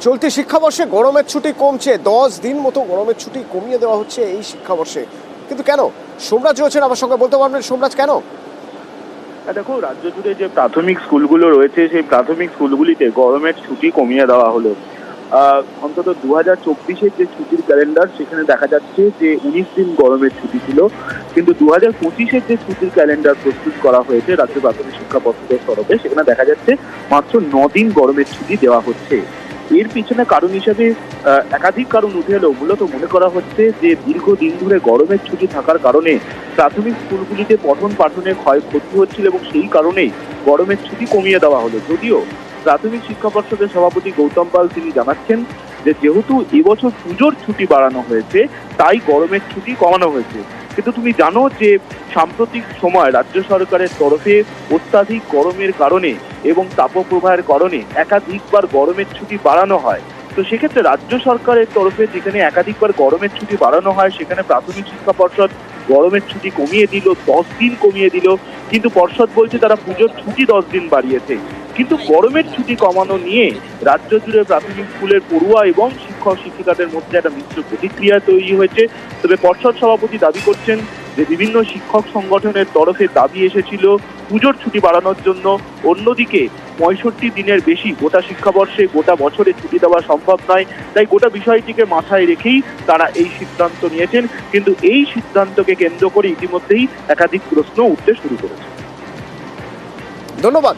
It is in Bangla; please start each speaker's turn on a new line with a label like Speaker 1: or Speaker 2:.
Speaker 1: চলতি শিক্ষাবর্ষে গরমের ছুটি কমছে, 10 দিন মতো গরমের ছুটি কমিয়ে দেওয়া হচ্ছে এই শিক্ষাবর্ষে। কিন্তু কেন? সোমরাজ রয়েছেন আমার সঙ্গে, বলতে পারবেন সোমরাজ কেন?
Speaker 2: দেখো, রাজ্য জুড়ে যে প্রাথমিক স্কুলগুলো রয়েছে সেই প্রাথমিক স্কুলগুলিতে গরমের ছুটি কমিয়ে দেওয়া হলো। অন্তত 2024-এর যে ছুটির ক্যালেন্ডার সেখানে দেখা যাচ্ছে যে 19 দিন গরমের ছুটি ছিল, কিন্তু 2025-এর যে ছুটির ক্যালেন্ডার প্রস্তুত করা হয়েছে রাজ্য প্রাথমিক শিক্ষা পর্ষদের তরফে সেখানে দেখা যাচ্ছে মাত্র 9 দিন গরমের ছুটি দেওয়া হচ্ছে। এর পিছনে কারণ হিসেবে একাধিক কারণ উঠে এলেও মূলত মনে করা হচ্ছে যে দীর্ঘদিন ধরে গরমের ছুটি থাকার কারণে প্রাথমিক স্কুলগুলিতে পঠন পাঠনের ক্ষয়ক্ষতি হচ্ছিল এবং সেই কারণেই গরমের ছুটি কমিয়ে দেওয়া হলো। যদিও প্রাথমিক শিক্ষা পর্ষদের সভাপতি গৌতম পাল তিনি জানাচ্ছেন যে যেহেতু এবছর পুজোর ছুটি বাড়ানো হয়েছে তাই গরমের ছুটি কমানো হয়েছে। কিন্তু তুমি জানো যে সাম্প্রতিক সময় রাজ্য সরকারের তরফে অত্যাধিক গরমের কারণে এবং তাপপ্রবাহের কারণে একাধিকবার গরমের ছুটি বাড়ানো হয়। তো সেক্ষেত্রে রাজ্য সরকারের তরফে যেখানে একাধিকবার গরমের ছুটি বাড়ানো হয় সেখানে প্রাথমিক শিক্ষা পর্ষদ গরমের ছুটি কমিয়ে দিল, 10 দিন কমিয়ে দিল, কিন্তু পর্ষদ বলছে তারা পুজোর ছুটি 10 দিন বাড়িয়েছে। কিন্তু গরমের ছুটি কমানো নিয়ে রাজ্য জুড়ে প্রাথমিক স্কুলের পড়ুয়া এবং শিক্ষক শিক্ষিকাদের মধ্যে একটা মিশ্র প্রতিক্রিয়া তৈরি হয়েছে। তবে পর্ষদ সভাপতি দাবি করছেন যে বিভিন্ন শিক্ষক সংগঠনের তরফে দাবি এসেছিল পুজোর ছুটি বাড়ানোর জন্য। অন্যদিকে 65 দিনের বেশি গোটা শিক্ষাবর্ষে গোটা বছরে ছুটি দেওয়া সম্ভব নয়, তাই গোটা বিষয়টিকে মাথায় রেখেই তারা এই সিদ্ধান্ত নিয়েছেন। কিন্তু এই সিদ্ধান্তকে কেন্দ্র করে ইতিমধ্যেই একাধিক প্রশ্ন উঠতে শুরু করেছে।
Speaker 1: ধন্যবাদ।